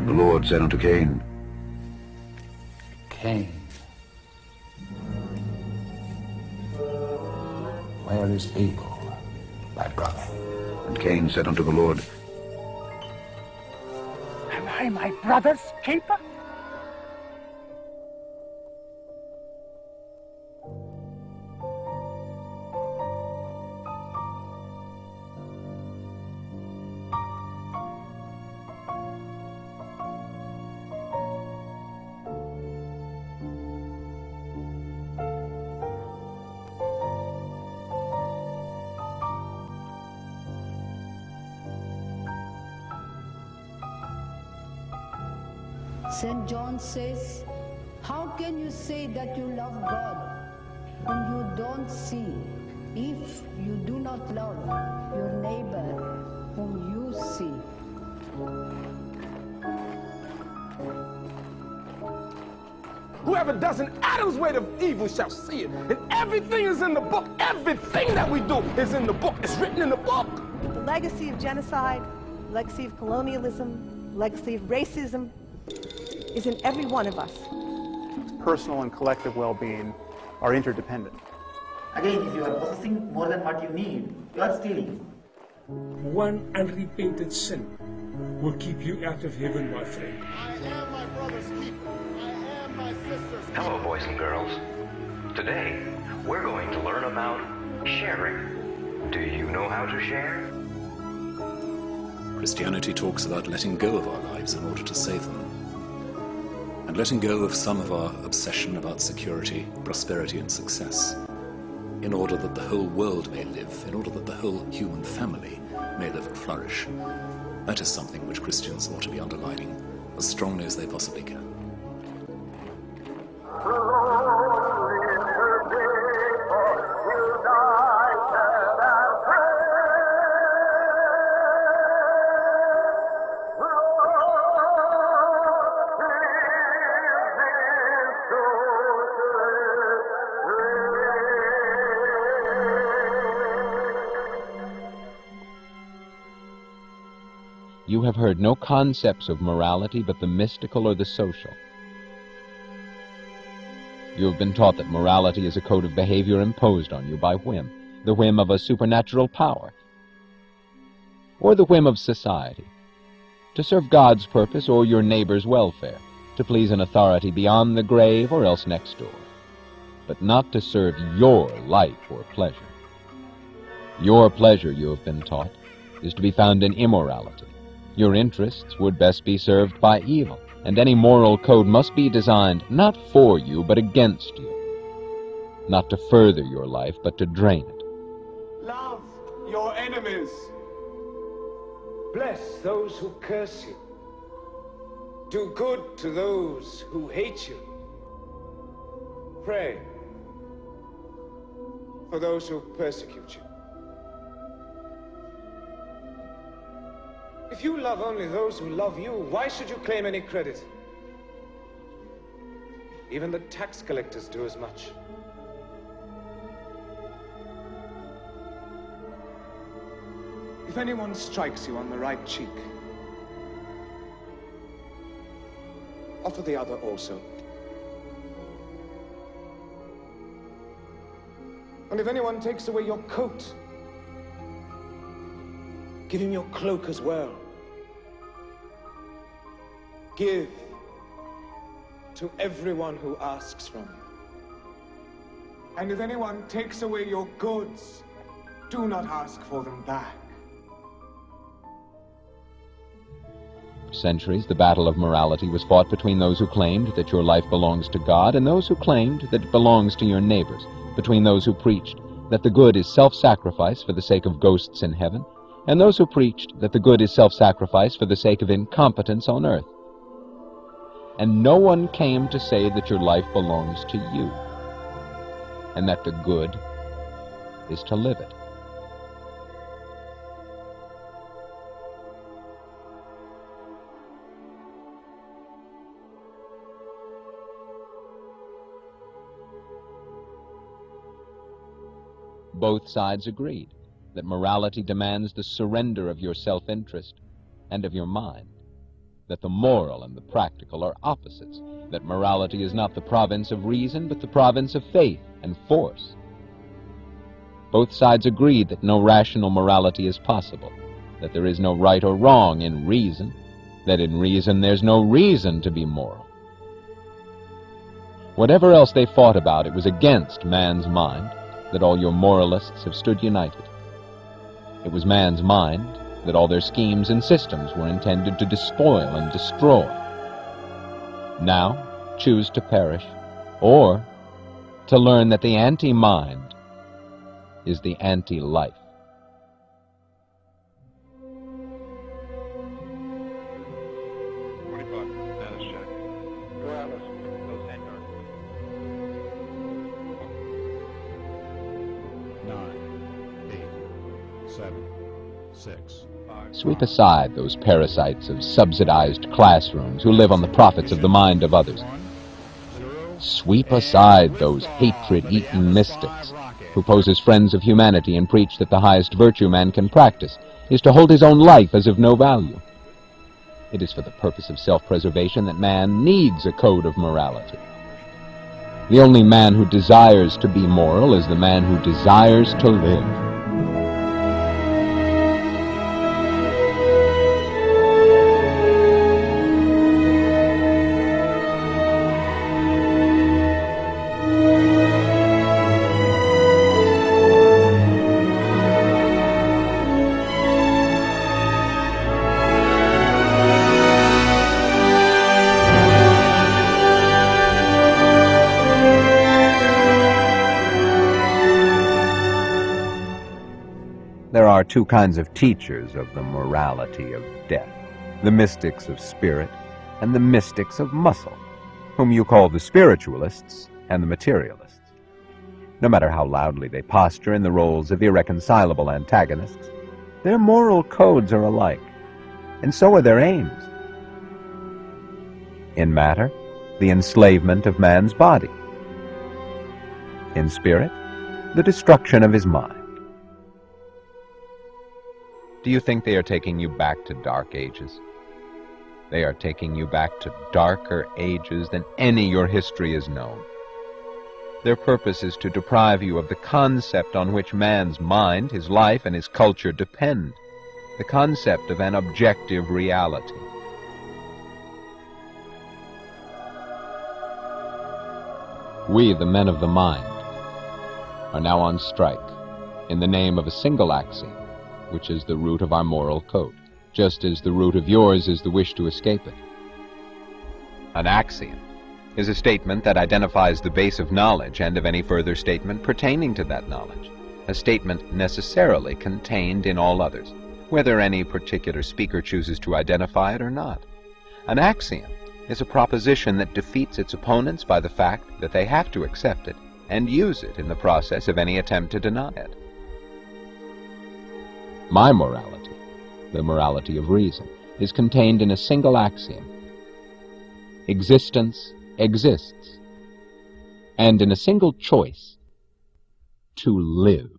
The Lord said unto Cain, Cain, where is Abel, thy brother? And Cain said unto the Lord, Am I my brother's keeper? St. John says, how can you say that you love God whom you don't see if you do not love your neighbor whom you see? Whoever does an atom's weight of evil shall see it. And everything is in the book. Everything that we do is in the book. It's written in the book. The legacy of genocide, legacy of colonialism, legacy of racism is in every one of us. Personal and collective well-being are interdependent. Again, if you are possessing more than what you need, you are stealing. One unrepented sin will keep you out of heaven, my friend. I am my brother's keeper. I am my sister's keeper. Hello, boys and girls. Today, we're going to learn about sharing. Do you know how to share? Christianity talks about letting go of our lives in order to save them. And letting go of some of our obsession about security, prosperity, and success, in order that the whole world may live, in order that the whole human family may live and flourish. That is something which Christians ought to be underlining as strongly as they possibly can. You have heard no concepts of morality but the mystical or the social. You have been taught that morality is a code of behavior imposed on you by whim, the whim of a supernatural power, or the whim of society, to serve God's purpose or your neighbor's welfare, to please an authority beyond the grave or else next door, but not to serve your life or pleasure. Your pleasure, you have been taught, is to be found in immorality. Your interests would best be served by evil, and any moral code must be designed not for you, but against you. Not to further your life, but to drain it. Love your enemies. Bless those who curse you. Do good to those who hate you. Pray for those who persecute you. If you love only those who love you, why should you claim any credit? Even the tax collectors do as much. If anyone strikes you on the right cheek, offer the other also. And if anyone takes away your coat, give him your cloak as well. Give to everyone who asks from you. And if anyone takes away your goods, do not ask for them back. For centuries, the battle of morality was fought between those who claimed that your life belongs to God and those who claimed that it belongs to your neighbors, between those who preached that the good is self-sacrifice for the sake of ghosts in heaven, and those who preached that the good is self-sacrifice for the sake of incompetence on earth. And no one came to say that your life belongs to you, and that the good is to live it. Both sides agreed that morality demands the surrender of your self-interest and of your mind. that the moral and the practical are opposites, that morality is not the province of reason, but the province of faith and force. Both sides agree that no rational morality is possible, that there is no right or wrong in reason, that in reason there's no reason to be moral. Whatever else they fought about, it was against man's mind that all your moralists have stood united. It was man's mind that all their schemes and systems were intended to despoil and destroy. Now, choose to perish, or to learn that the anti-mind is the anti-life. Atlas Shrugged. Go Atlas. Go Centaur. 9, 8, 7, 6, 5. Sweep aside those parasites of subsidized classrooms who live on the profits of the mind of others. Sweep aside those hatred-eaten mystics who pose as friends of humanity and preach that the highest virtue man can practice is to hold his own life as of no value. It is for the purpose of self-preservation that man needs a code of morality. The only man who desires to be moral is the man who desires to live. There are two kinds of teachers of the morality of death, the mystics of spirit and the mystics of muscle, whom you call the spiritualists and the materialists. No matter how loudly they posture in the roles of irreconcilable antagonists, their moral codes are alike, and so are their aims. In matter, the enslavement of man's body. In spirit, the destruction of his mind. Do you think they are taking you back to dark ages? They are taking you back to darker ages than any your history has known. Their purpose is to deprive you of the concept on which man's mind, his life, and his culture depend, the concept of an objective reality. We, the men of the mind, are now on strike in the name of a single axiom, which is the root of our moral code, just as the root of yours is the wish to escape it. An axiom is a statement that identifies the base of knowledge and of any further statement pertaining to that knowledge, a statement necessarily contained in all others, whether any particular speaker chooses to identify it or not. An axiom is a proposition that defeats its opponents by the fact that they have to accept it and use it in the process of any attempt to deny it. My morality, the morality of reason, is contained in a single axiom. Existence exists, and in a single choice, to live.